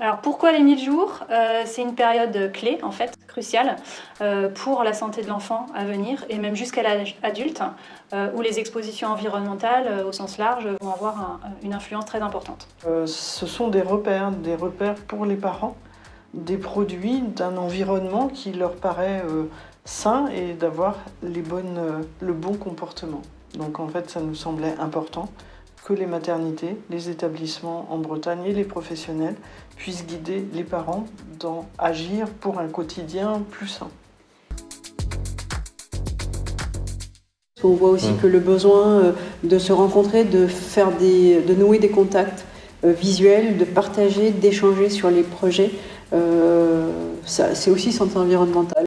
Alors pourquoi les 1000 jours? C'est une période clé, en fait, cruciale, pour la santé de l'enfant à venir, et même jusqu'à l'âge adulte, où les expositions environnementales, au sens large, vont avoir une influence très importante. Ce sont des repères pour les parents, des produits d'un environnement qui leur paraît sain et d'avoir le bon comportement. Donc en fait, ça nous semblait important que les maternités, les établissements en Bretagne et les professionnels puissent guider les parents dans agir pour un quotidien plus sain. On voit aussi que le besoin de se rencontrer, de nouer des contacts visuels, de partager, d'échanger sur les projets, c'est aussi santé environnementale.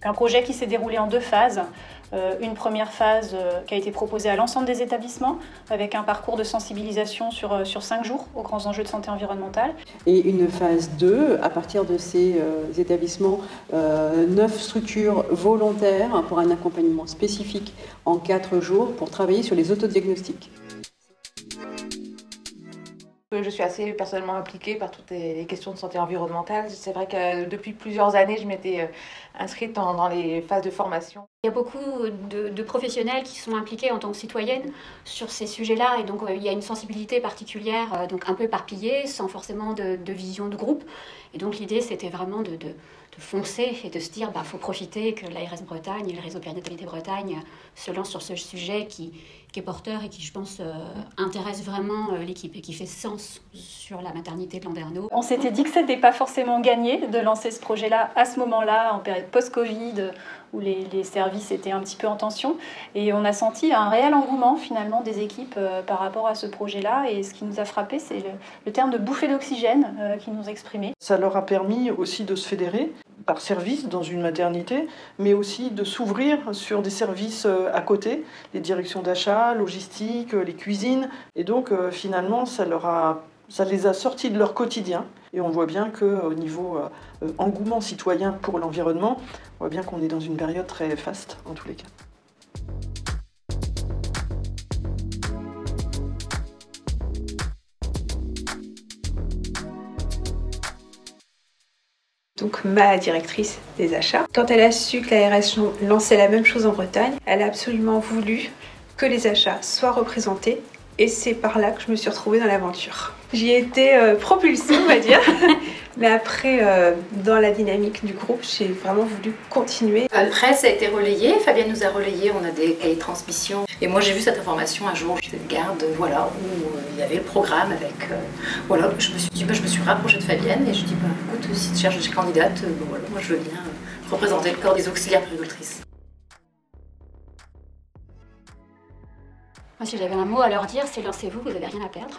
Un projet qui s'est déroulé en 2 phases. Une première phase qui a été proposée à l'ensemble des établissements avec un parcours de sensibilisation sur 5 jours aux grands enjeux de santé environnementale. Et une phase 2, à partir de ces établissements, 9 structures volontaires pour un accompagnement spécifique en 4 jours pour travailler sur les autodiagnostics. Je suis assez personnellement impliquée par toutes les questions de santé environnementale. C'est vrai que depuis plusieurs années, je m'étais inscrite dans les phases de formation. Il y a beaucoup de professionnels qui sont impliqués en tant que citoyennes sur ces sujets-là, et donc il y a une sensibilité particulière, donc un peu éparpillée, sans forcément de vision de groupe. Et donc l'idée, c'était vraiment de foncer et de se dire faut profiter que l'ARS Bretagne et le réseau Périnatalité Bretagne se lancent sur ce sujet qui est porteur et qui, je pense, intéresse vraiment l'équipe et qui fait sens sur la maternité de Landerneau. On s'était dit que ce n'était pas forcément gagné de lancer ce projet-là à ce moment-là, en période post-Covid, où les services étaient un petit peu en tension. Et on a senti un réel engouement, finalement, des équipes par rapport à ce projet-là. Et ce qui nous a frappé, c'est le terme de bouffée d'oxygène qu'ils nous exprimaient. Ça leur a permis aussi de se fédérer par service dans une maternité, mais aussi de s'ouvrir sur des services à côté, les directions d'achat, logistique, les cuisines. Et donc, finalement, ça les a sortis de leur quotidien. Et on voit bien qu'au niveau engouement citoyen pour l'environnement, on voit bien qu'on est dans une période très faste, en tous les cas. Donc ma directrice des achats, quand elle a su que l'ARS lançait la même chose en Bretagne, elle a absolument voulu que les achats soient représentés, et c'est par là que je me suis retrouvée dans l'aventure. J'y ai été propulsée, on va dire, mais après, dans la dynamique du groupe, j'ai vraiment voulu continuer. Après, ça a été relayé, Fabienne nous a relayé, on a des cahiers de transmission. Et moi, j'ai vu cette information un jour, j'étais de garde, voilà, où il y avait le programme avec... voilà, je me suis dit, je me suis rapprochée de Fabienne et je dis, écoute, si tu cherches des candidates, voilà, moi je veux bien représenter le corps des auxiliaires puéricultrices. Moi, si j'avais un mot à leur dire, c'est lancez-vous, vous n'avez rien à perdre.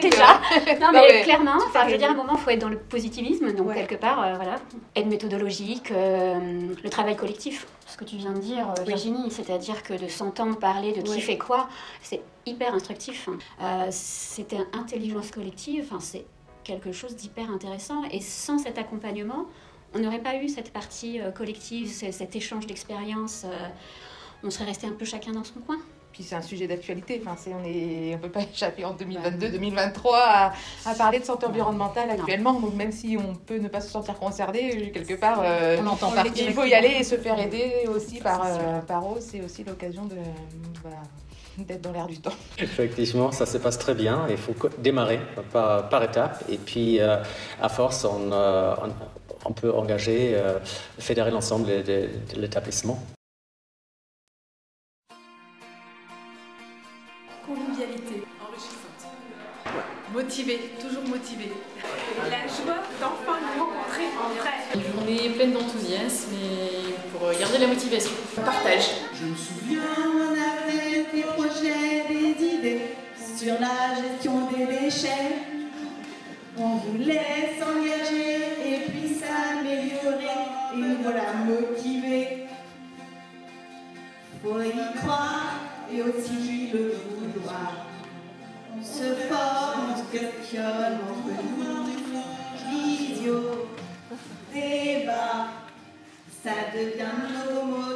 Déjà. Non, mais clairement, je veux dire, à un moment, il faut être dans le positivisme. Donc, quelque part, voilà, aide méthodologique, le travail collectif. Ce que tu viens de dire, Virginie, c'est-à-dire que de s'entendre parler de qui fait quoi, c'est hyper instructif. C'était intelligence collective, c'est quelque chose d'hyper intéressant. Et sans cet accompagnement, on n'aurait pas eu cette partie collective, cet échange d'expériences. On serait resté un peu chacun dans son coin. Puis c'est un sujet d'actualité, on ne peut pas échapper en 2022-2023 à parler de santé environnementale actuellement, donc même si on peut ne pas se sentir concerné, quelque part, il faut y aller et se faire aider aussi par eux, c'est aussi l'occasion d'être dans l'air du temps. Effectivement, ça se passe très bien, il faut démarrer par étapes, et puis à force, on peut engager, fédérer l'ensemble de l'établissement. Convivialité enrichissante. Motivé, toujours motivé. La joie d'enfin nous rencontrer en vrai. Une journée pleine d'enthousiasme et pour garder la motivation. Partage. Je me souviens, on avait des projets, des idées sur la gestion des déchets. On voulait s'engager et puis s'améliorer. Et nous voilà motivés. Faut y croire et aussi le vouloir. On se forme, on se questionne entre nous. Visio, débat, ça devient nos mots.